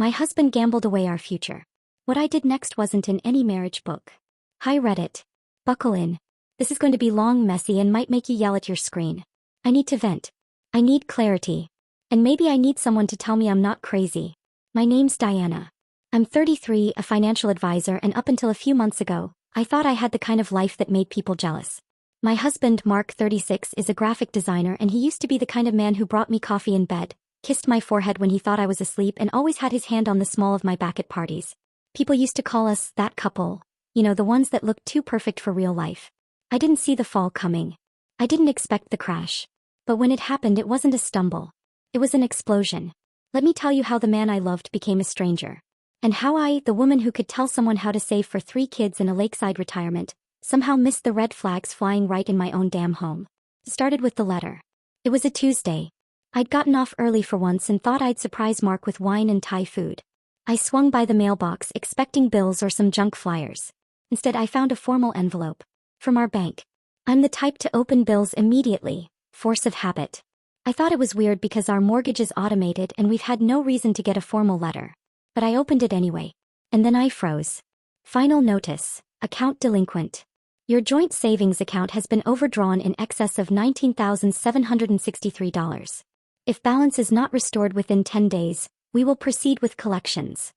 My husband gambled away our future. What I did next wasn't in any marriage book. Hi Reddit. Buckle in. This is going to be long, messy, and might make you yell at your screen. I need to vent. I need clarity. And maybe I need someone to tell me I'm not crazy. My name's Diana. I'm 33, a financial advisor, and up until a few months ago, I thought I had the kind of life that made people jealous. My husband, Mark, 36, is a graphic designer, and he used to be the kind of man who brought me coffee in bed, kissed my forehead when he thought I was asleep, and always had his hand on the small of my back at parties. People used to call us that couple, the ones that looked too perfect for real life. I didn't see the fall coming. I didn't expect the crash. But when it happened, it wasn't a stumble. It was an explosion. Let me tell you how the man I loved became a stranger. And how I, the woman who could tell someone how to save for 3 kids in a lakeside retirement, somehow missed the red flags flying right in my own damn home. It started with the letter. It was a Tuesday. I'd gotten off early for once and thought I'd surprise Mark with wine and Thai food. I swung by the mailbox expecting bills or some junk flyers. Instead, I found a formal envelope. From our bank. I'm the type to open bills immediately, force of habit. I thought it was weird because our mortgage is automated and we've had no reason to get a formal letter. But I opened it anyway. And then I froze. Final notice. Account delinquent. Your joint savings account has been overdrawn in excess of $19,763. If balance is not restored within 10 days, we will proceed with collections.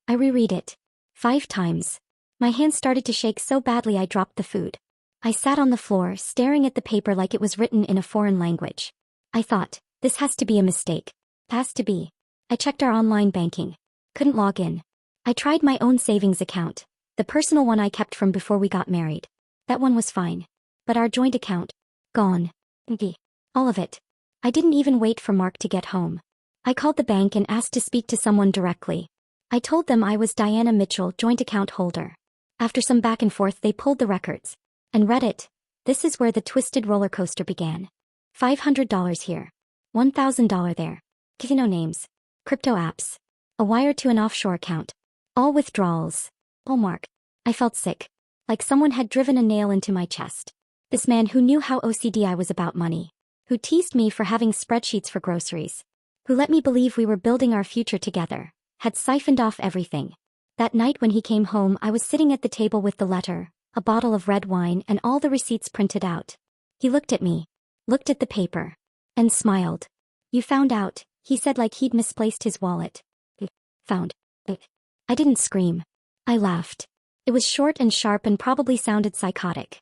I reread it 5 times. My hands started to shake so badly I dropped the food. I sat on the floor, staring at the paper like it was written in a foreign language. I thought, this has to be a mistake. Has to be. I checked our online banking. Couldn't log in. I tried my own savings account, the personal one I kept from before we got married. That one was fine. But our joint account? Gone. All of it. I didn't even wait for Mark to get home. I called the bank and asked to speak to someone directly. I told them I was Diana Mitchell, joint account holder. After some back and forth, they pulled the records. And read it. This is where the twisted roller coaster began. $500 here. $1,000 there. Casino names. Crypto apps. A wire to an offshore account. All withdrawals. Oh Mark. I felt sick. Like someone had driven a nail into my chest. This man who knew how OCD I was about money. Who teased me for having spreadsheets for groceries. Who let me believe we were building our future together. Had siphoned off everything. That night when he came home, I was sitting at the table with the letter, a bottle of red wine, and all the receipts printed out. He looked at me. Looked at the paper. And smiled. You found out, he said like he'd misplaced his wallet. Found. I didn't scream. I laughed. It was short and sharp and probably sounded psychotic.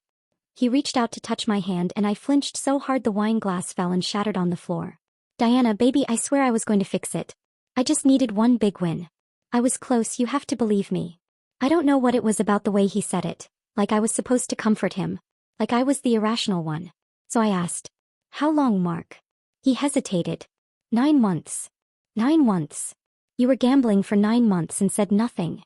He reached out to touch my hand and I flinched so hard the wine glass fell and shattered on the floor. Diana, baby, I swear I was going to fix it. I just needed one big win. I was close, you have to believe me. I don't know what it was about the way he said it. Like I was supposed to comfort him. Like I was the irrational one. So I asked. How long, Mark? He hesitated. 9 months. 9 months. You were gambling for 9 months and said nothing.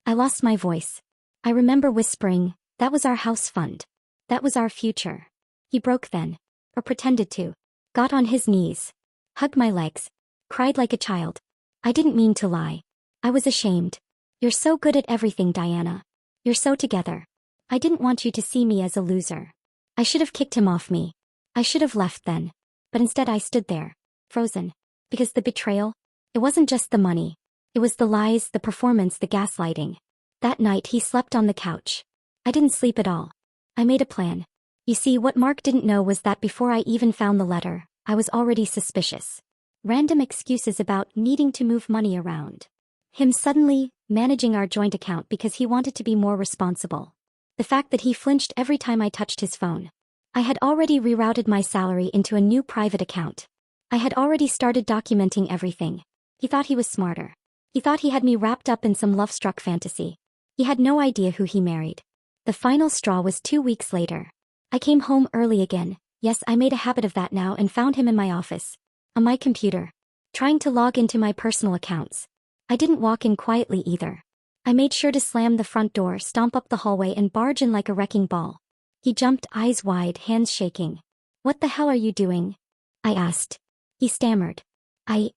I lost my voice. I remember whispering, that was our house fund. That was our future. He broke then. Or pretended to. Got on his knees. Hugged my legs. Cried like a child. I didn't mean to lie. I was ashamed. You're so good at everything, Diana. You're so together. I didn't want you to see me as a loser. I should have kicked him off me. I should have left then. But instead I stood there. Frozen. Because the betrayal? It wasn't just the money. It was the lies, the performance, the gaslighting. That night he slept on the couch. I didn't sleep at all. I made a plan. You see, what Mark didn't know was that before I even found the letter, I was already suspicious. Random excuses about needing to move money around. Him suddenly managing our joint account because he wanted to be more responsible. The fact that he flinched every time I touched his phone. I had already rerouted my salary into a new private account. I had already started documenting everything. He thought he was smarter. He thought he had me wrapped up in some love-struck fantasy. He had no idea who he married. The final straw was 2 weeks later. I came home early again. Yes, I made a habit of that now and found him in my office. On my computer. Trying to log into my personal accounts. I didn't walk in quietly either. I made sure to slam the front door, stomp up the hallway and barge in like a wrecking ball. He jumped, eyes wide, hands shaking. What the hell are you doing? I asked. He stammered. I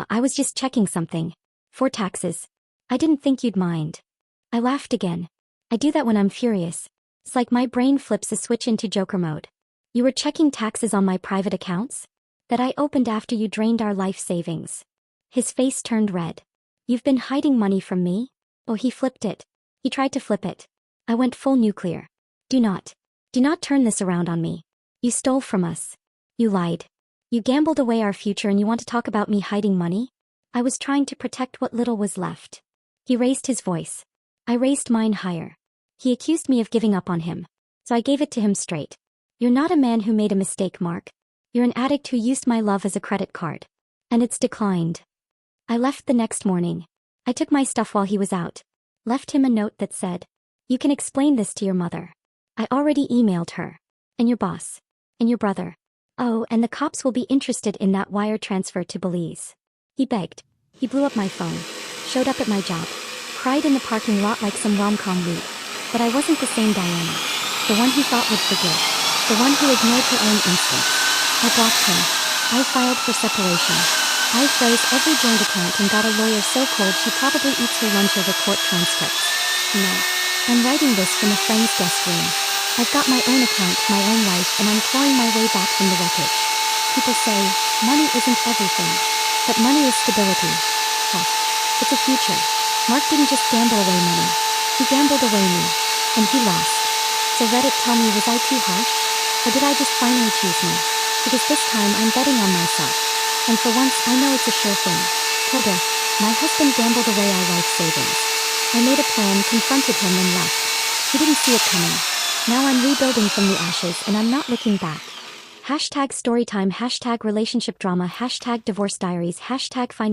was just checking something. For taxes. I didn't think you'd mind. I laughed again. I do that when I'm furious. It's like my brain flips a switch into Joker mode. You were checking taxes on my private accounts? That I opened after you drained our life savings. His face turned red. You've been hiding money from me? Oh, he flipped it. He tried to flip it. I went full nuclear. Do not turn this around on me. You stole from us. You lied. You gambled away our future and you want to talk about me hiding money? I was trying to protect what little was left. He raised his voice. I raised mine higher. He accused me of giving up on him. So I gave it to him straight. You're not a man who made a mistake, Mark. You're an addict who used my love as a credit card. And it's declined. I left the next morning. I took my stuff while he was out. Left him a note that said, "You can explain this to your mother." I already emailed her. And your boss. And your brother. Oh, and the cops will be interested in that wire transfer to Belize. He begged. He blew up my phone. Showed up at my job. Cried in the parking lot like some rom-com lead. But I wasn't the same Diana. The one he thought would forgive. The one who ignored her own instincts. I blocked him. I filed for separation. I froze every joint account and got a lawyer so cold she probably eats her lunch over court transcripts. No. I'm writing this from a friend's guest room. I've got my own account, my own life, and I'm clawing my way back from the wreckage. People say, money isn't everything. But money is stability. Huh. It's a future. Mark didn't just gamble away money. He gambled away me. And he lost. So Reddit, tell me, was I too harsh? Or did I just finally choose me? Because this time I'm betting on myself. And for once I know it's a sure thing. Hilda, my husband gambled away our life savings. I made a plan, confronted him and left. He didn't see it coming. Now I'm rebuilding from the ashes and I'm not looking back. #storytime, #relationship drama, #divorce diaries, #finding